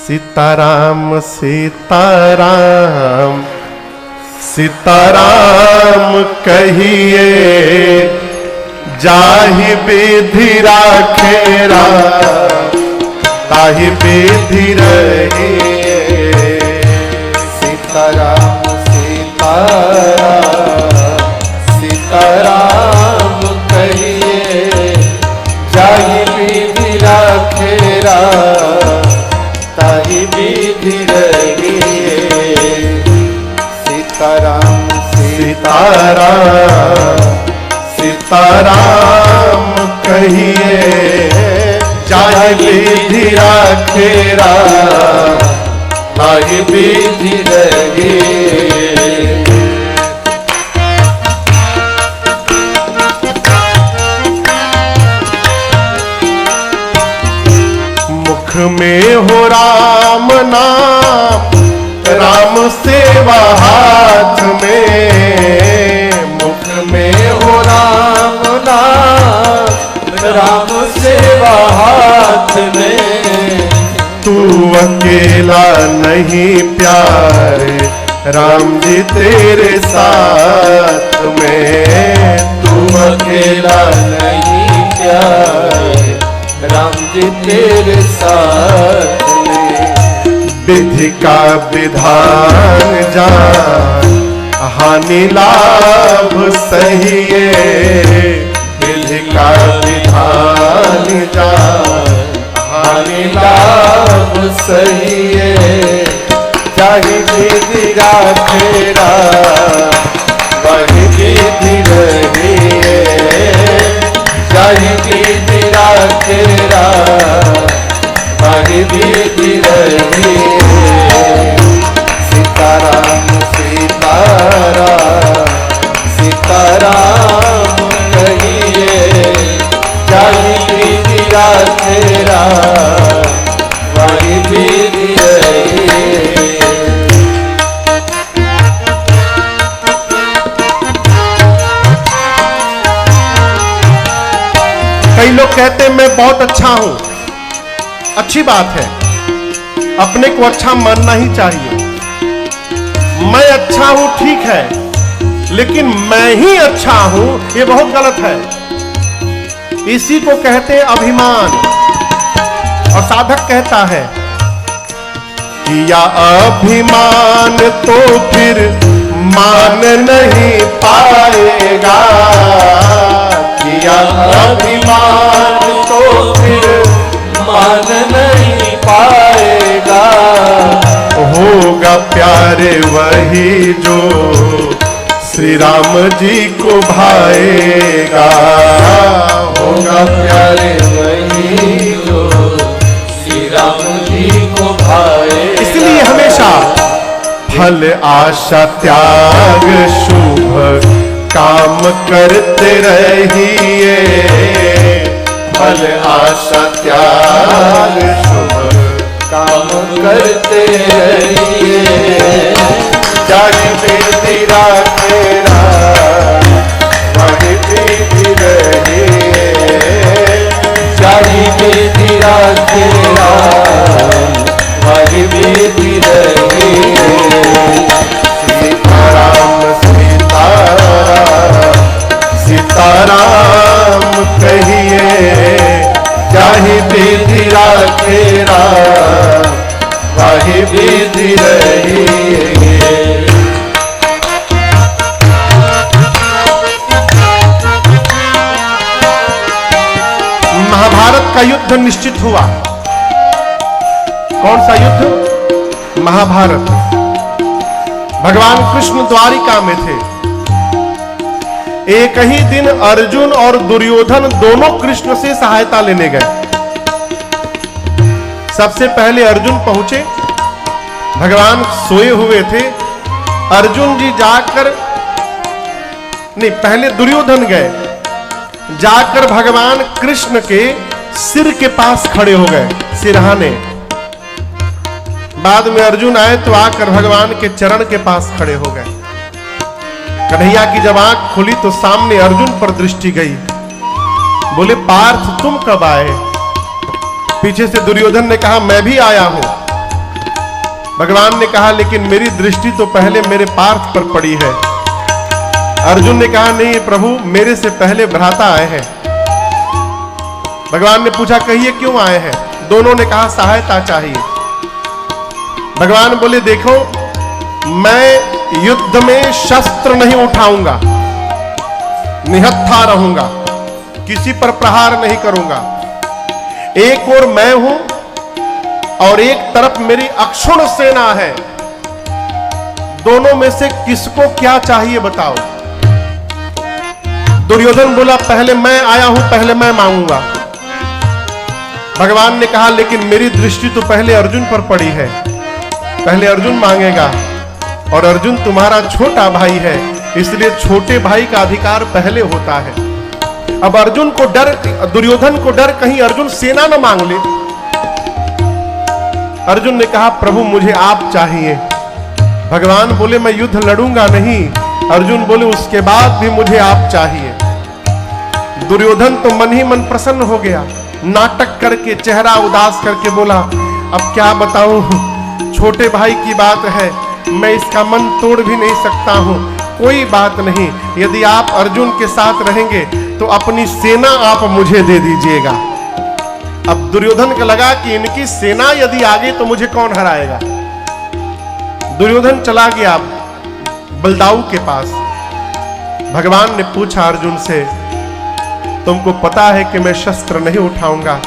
सीताराम सीताराम सीताराम कहिए, जाहि विधि राखे राम ताहि विधि रहिए। सीताराम सीताराम सीताराम कहिए, जाहि विधि राखे राम ताहि विधि रहिए। सीताराम सीताराम सीताराम कहिए, जाहि विधि राखे राम ताहि विधि रहिए। मुख में हो राम नाम, राम सेवा हाथ में। मुख में हो राम नाम, राम सेवा हाथ में। तू अकेला नहीं प्यारे, राम जी तेरे साथ में। तू अकेला नहीं प्यारे, राम जी तेरे साथ में। विधि का विधान जान, हानि लाभ सहिए। विधि का विधान जान, हानि लाभ सहिए। जाहि विधि राखे राम वही विधि रहिए। जाहि विधि राखे राम वही विधि रहिए। सीताराम सीताराम सीताराम कहिए, जाहि विधि राखे राम वही विधि रहिए। कई लोग कहते हैं मैं बहुत अच्छा हूं। अच्छी बात है, अपने को अच्छा मानना ही चाहिए। मैं अच्छा हूं ठीक है, लेकिन मैं ही अच्छा हूं ये बहुत गलत है। इसी को कहते हैं अभिमान। और साधक कहता है किया अभिमान तो फिर मान नहीं पाएगा। किया अभिमान तो फिर मान नहीं पाएगा। होगा प्यारे वही जो श्री राम जी को भाएगा। होगा प्यारे वही जो श्री राम जी को भाएगा। इसलिए हमेशा फल आशा त्याग शुभ काम करते रहिए। फल आशा त्याग शुभ काम करते रहिए। जाहि विधि राखे राम वही विधि रहिए। जाहि विधि राखे राम वही विधि रहिए। सीताराम सीताराम सीताराम कहिए, जाहि विधि राखे राम वही विधि रहिए। महाभारत का युद्ध निश्चित हुआ। कौन सा युद्ध? महाभारत। भगवान कृष्ण द्वारिका में थे। एक ही दिन अर्जुन और दुर्योधन दोनों कृष्ण से सहायता लेने गए। सबसे पहले अर्जुन पहुंचे। भगवान सोए हुए थे। अर्जुन जी जाकर नहीं, पहले दुर्योधन गए। जाकर भगवान कृष्ण के सिर के पास खड़े हो गए, सिरहाने। बाद में अर्जुन आए तो आकर भगवान के चरण के पास खड़े हो गए। कन्हैया की जब आंख खुली तो सामने अर्जुन पर दृष्टि गई। बोले पार्थ तुम कब आए? पीछे से दुर्योधन ने कहा मैं भी आया हूं। भगवान ने कहा लेकिन मेरी दृष्टि तो पहले मेरे पार्थ पर पड़ी है। अर्जुन ने कहा नहीं प्रभु, मेरे से पहले भ्राता आए हैं। भगवान ने पूछा कहिए क्यों आए हैं? दोनों ने कहा सहायता चाहिए। भगवान बोले देखो, मैं युद्ध में शस्त्र नहीं उठाऊंगा, निहत्था रहूंगा, किसी पर प्रहार नहीं करूंगा। एक और मैं हूं और एक तरफ मेरी अक्षुण सेना है। दोनों में से किसको क्या चाहिए बताओ? दुर्योधन बोला पहले मैं आया हूं, पहले मैं मांगूंगा। भगवान ने कहा लेकिन मेरी दृष्टि तो पहले अर्जुन पर पड़ी है, पहले अर्जुन मांगेगा। और अर्जुन तुम्हारा छोटा भाई है, इसलिए छोटे भाई का अधिकार पहले होता है। अब अर्जुन को डर, दुर्योधन को डर कहीं अर्जुन सेना न मांग ले। अर्जुन ने कहा प्रभु मुझे आप चाहिए। भगवान बोले मैं युद्ध लड़ूंगा नहीं। अर्जुन बोले उसके बाद भी मुझे आप चाहिए। दुर्योधन तो मन ही मन प्रसन्न हो गया, नाटक करके चेहरा उदास करके बोला अब क्या बताऊं, छोटे भाई की बात है, मैं इसका मन तोड़ भी नहीं सकता हूं। कोई बात नहीं, यदि आप अर्जुन के साथ रहेंगे तो अपनी सेना आप मुझे दे दीजिएगा। अब दुर्योधन को लगा कि इनकी सेना यदि आगे तो मुझे कौन हराएगा। दुर्योधन चला गया बलदाऊ के पास। भगवान ने पूछा अर्जुन से तुमको पता है कि मैं शस्त्र नहीं उठाऊंगा,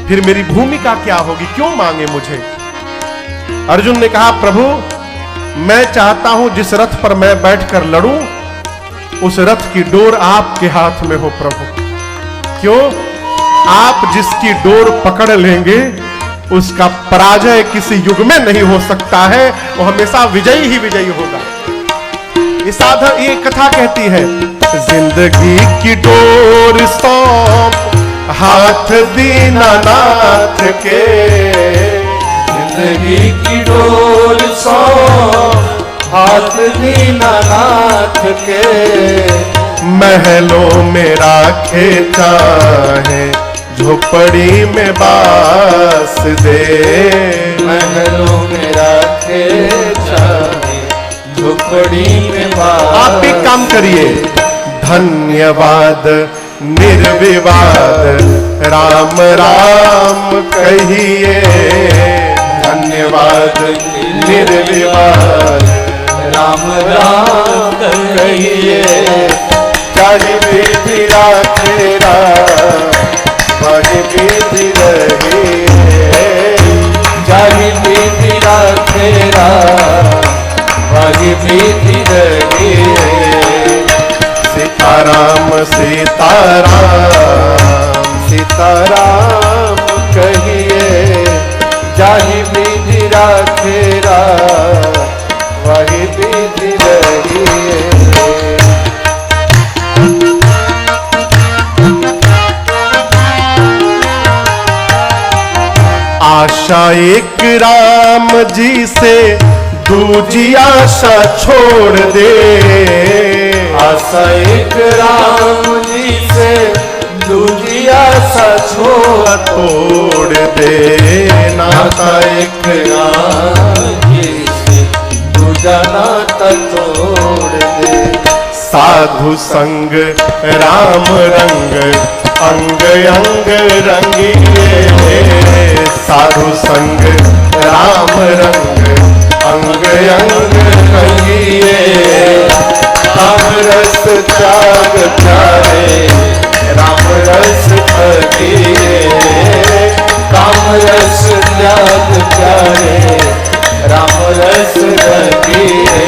फिर मेरी भूमिका क्या होगी, क्यों मांगे मुझे? अर्जुन ने कहा प्रभु मैं चाहता हूं जिस रथ पर मैं बैठकर लड़ूं उस रथ की डोर आपके हाथ में हो प्रभु। क्यों? आप जिसकी डोर पकड़ लेंगे उसका पराजय किसी युग में नहीं हो सकता है, वो हमेशा विजयी ही विजयी होगा। ये साधा ये कथा कहती है जिंदगी की डोर सौंप हाथ दीनानाथ के, जिंदगी की डोर सौंप हाथ दीनानाथ के, महलों में राखे चाहे झोपड़ी में बास दे, महलों में राखे चाहे झोपड़ी में बास। आप एक काम करिए, धन्यवाद निर्विवाद राम राम कहिए, धन्यवाद निर्विवाद राम राम कहिए, चाहे विधि राखे वही विधि रहिए, चाहे विधि राखे वही विधि रहिए, सीताराम सीताराम सीताराम कहिए, चाहे विधि राखे वही विधि रहिए। आशा एक राम जी से दूजी आशा छोड़ दे, आशा एक राम जी से दूजी आशा तोड़ दे, नाता एक राम जी से दूजा नाता तोड़ दे, साधु संग राम रंग अंग अंग रंगिए, साधु संग राम रंग अंग अंग रंगिए, राम रस त्याग प्यारे राम रस भजिए, राम रस त्याग प्यारे राम रस भजिए,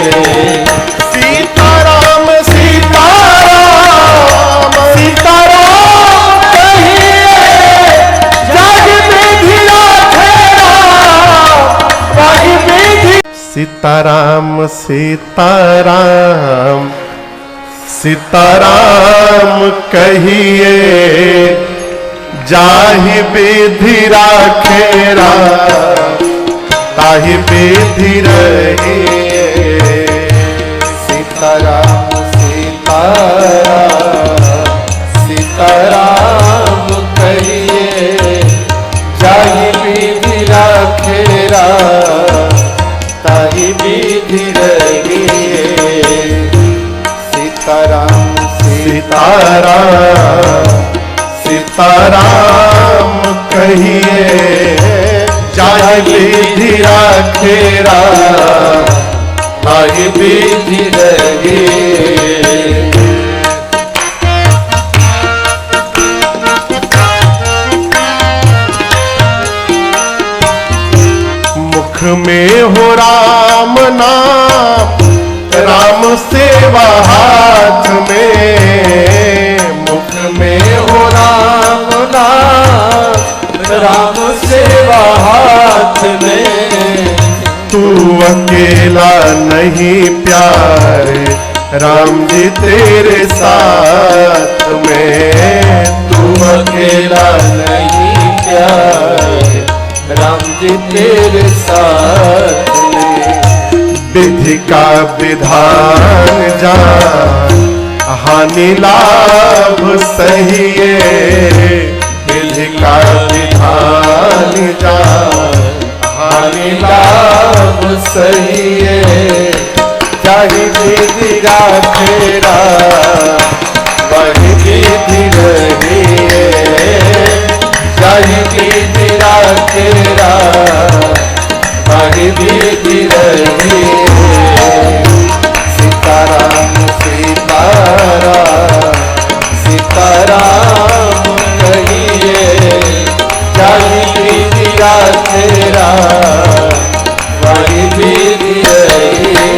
सीताराम सीताराम सीताराम कहिए, जग विधि राखे वही विधि। सीताराम सीताराम सीताराम कहिए, जाहि विधि राखे ताहि विधि रहिए, सीताराम सीताराम सीताराम कहिए, जाहि विधि राखे वही विधि रही। सीताराम सीताराम सीताराम कहिए, जाहि विधि राखेरा वही विधि रही। मुख में हो राम नाम, राम सेवा हाथ में। मुख में हो राम नाम, राम सेवा हाथ में। तू अकेला नहीं प्यारे, राम जी तेरे साथ में। तू अकेला नहीं प्यारे, राम जी तेरे साथ में। विधि का विधान जान, हानि लाभ सही है। विधि का विधान जान, हानि लाभ सही है। चाहे विधि राखेरा वही विधि रही है। चाहे विधि राखेरा वही विधि रही है। सीताराम सीताराम सीताराम कहिए, चाहे विधि राखेरा वही विधि रही है।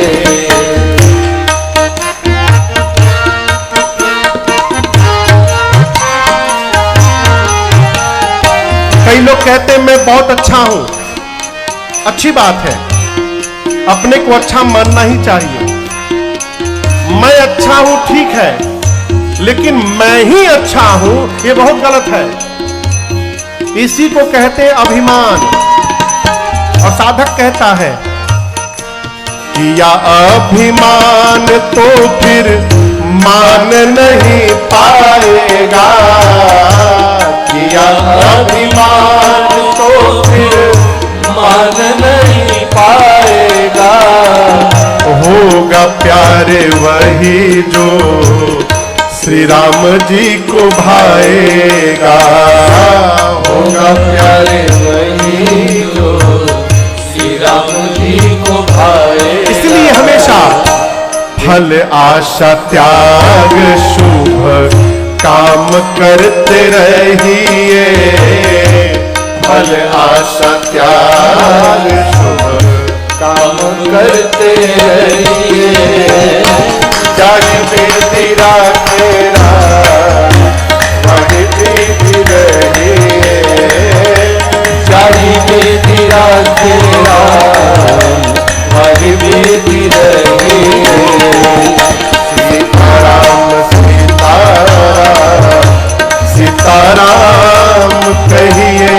कई लोग कहते हैं मैं बहुत अच्छा हूं। अच्छी बात है, अपने को अच्छा मानना ही चाहिए। मैं अच्छा हूं ठीक है, लेकिन मैं ही अच्छा हूं ये बहुत गलत है। इसी को कहते हैं अभिमान। और साधक कहता है किया अभिमान तो फिर मान नहीं पाएगा। किया अभिमान तो फिर मान नहीं पाएगा। होगा प्यारे वही जो श्री राम जी को भाएगा। होगा प्यारे वही जो श्री राम जी को भाए। इसलिए हमेशा फल आशा त्याग शुभ काम करते रहिए। फल आशा त्याग शुभ काम करते रहिए। जाहि विधि राखेरा वही विधि रहिए। चाहे विधि राखेरा वही विधि रही। सीताराम सीताराम सीताराम कहिए,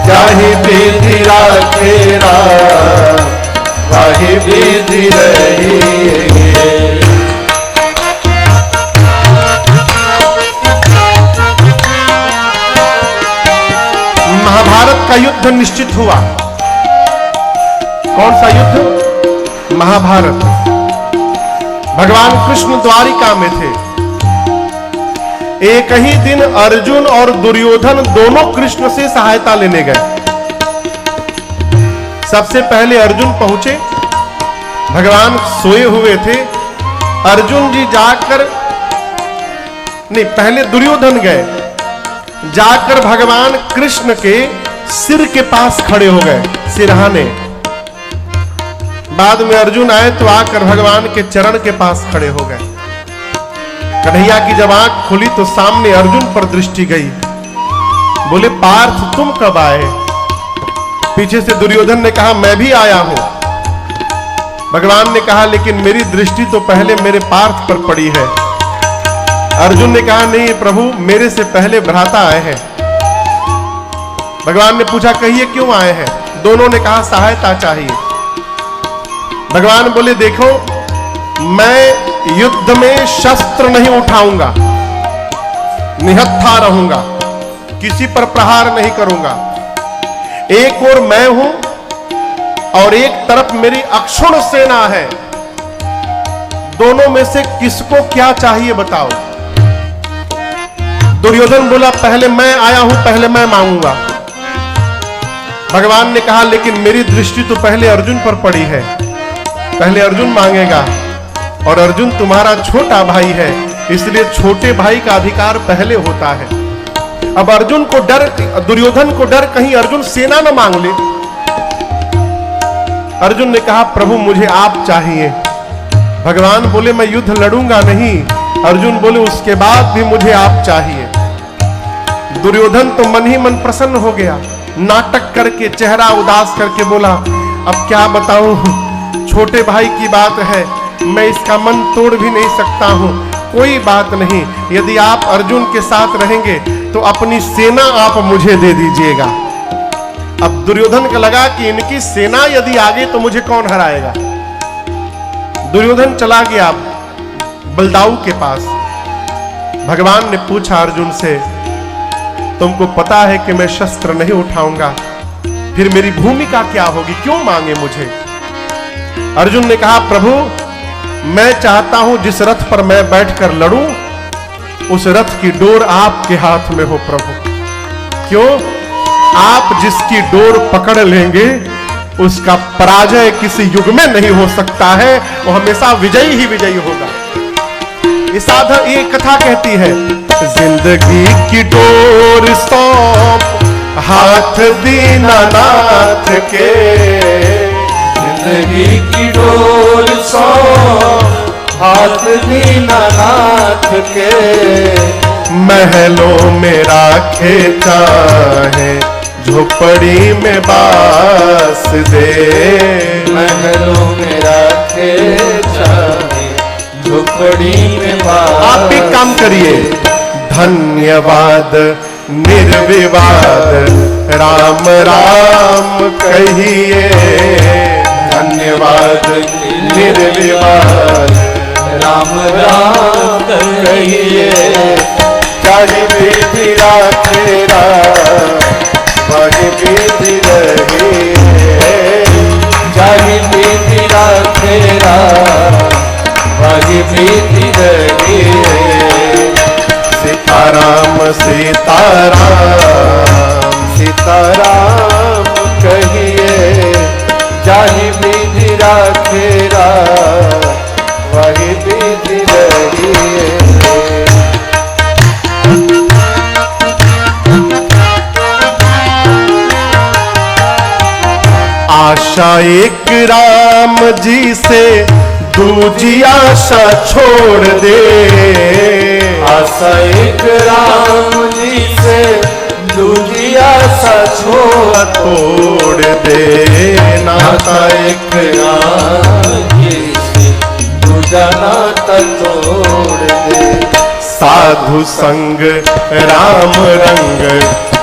जाहि विधि राखेरा वही विधि रहिए। महाभारत का युद्ध निश्चित हुआ। कौन सा युद्ध? महाभारत। भगवान कृष्ण द्वारिका में थे। एक ही दिन अर्जुन और दुर्योधन दोनों कृष्ण से सहायता लेने गए। सबसे पहले अर्जुन पहुंचे। भगवान सोए हुए थे। अर्जुन जी जाकर, नहीं, पहले दुर्योधन गए। जाकर भगवान कृष्ण के सिर के पास खड़े हो गए, सिरहाने। बाद में अर्जुन आए तो आकर भगवान के चरण के पास खड़े हो गए। कन्हैया की जब आंख खुली तो सामने अर्जुन पर दृष्टि गई। बोले पार्थ तुम कब आए? पीछे से दुर्योधन ने कहा मैं भी आया हूं। भगवान ने कहा लेकिन मेरी दृष्टि तो पहले मेरे पार्थ पर पड़ी है। अर्जुन ने कहा नहीं प्रभु, मेरे से पहले भ्राता आए हैं। भगवान ने पूछा कहिए क्यों आए हैं? दोनों ने कहा सहायता चाहिए। भगवान बोले देखो, मैं युद्ध में शस्त्र नहीं उठाऊंगा, निहत्था रहूंगा, किसी पर प्रहार नहीं करूंगा। एक और मैं हूं, और एक तरफ मेरी अक्षुण सेना है, दोनों में से किसको क्या चाहिए बताओ। दुर्योधन बोला पहले मैं आया हूं, पहले मैं मांगूंगा। भगवान ने कहा लेकिन मेरी दृष्टि तो पहले अर्जुन पर पड़ी है, पहले अर्जुन मांगेगा, और अर्जुन तुम्हारा छोटा भाई है, इसलिए छोटे भाई का अधिकार पहले होता है। अब अर्जुन को डर, दुर्योधन को डर कहीं अर्जुन सेना न मांग ले। अर्जुन ने कहा प्रभु मुझे आप चाहिए। भगवान बोले मैं युद्ध लड़ूंगा नहीं। अर्जुन बोले उसके बाद भी मुझे आप चाहिए। दुर्योधन तो मन ही मन प्रसन्न हो गया, नाटक करके चेहरा उदास करके बोला अब क्या बताऊं, छोटे भाई की बात है, मैं इसका मन तोड़ भी नहीं सकता हूं। कोई बात नहीं, यदि आप अर्जुन के साथ रहेंगे तो अपनी सेना आप मुझे दे दीजिएगा। अब दुर्योधन को लगा कि इनकी सेना यदि आगे तो मुझे कौन हराएगा। दुर्योधन चला गया बलदाऊ के पास। भगवान ने पूछा अर्जुन से तुमको पता है कि मैं शस्त्र नहीं उठाऊंगा, फिर मेरी भूमिका क्या होगी, क्यों मांगे मुझे। अर्जुन ने कहा प्रभु मैं चाहता हूं जिस रथ पर मैं बैठकर लड़ूं उस रथ की डोर आपके हाथ में हो प्रभु। क्यों, आप जिसकी डोर पकड़ लेंगे उसका पराजय किसी युग में नहीं हो सकता है, वो हमेशा विजयी ही विजयी होगा। ये साधन, ये कथा कहती है जिंदगी की डोर सौंप हाथ दीनानाथ के, जिंदगी की डोर सौंप हाथ दीनानाथ के, महलों में राखे चाहे झोपड़ी में बास दे, महलों में राखे चाहे झोपड़ी में बास। आप भी काम करिए। धन्यवाद निर्विवाद राम राम कहिए, धन्यवाद निर्विवाद राम राम कहिए, चाहे विधि राखे वही विधि रही, चाहे विधि राखे वही विधि रही, सीताराम सीताराम सीताराम कहिए, चाहे विधि राखे वही विधि रही। आशा एक राम जी से दूजी आशा छोड़ दे, आशा एक राम जी से दूजी आशा तोड़ दे, नाता एक राम जी से दूजा नाता तोड़ दे। साधु संग राम रंग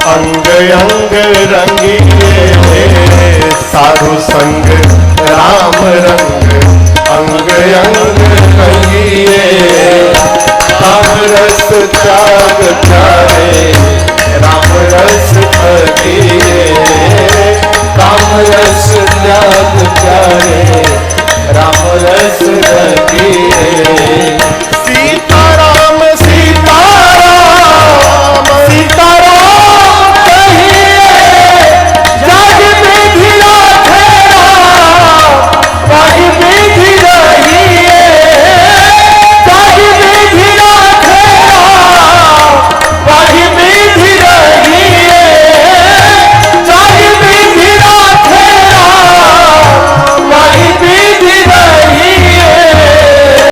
अंग अंग रंगिए,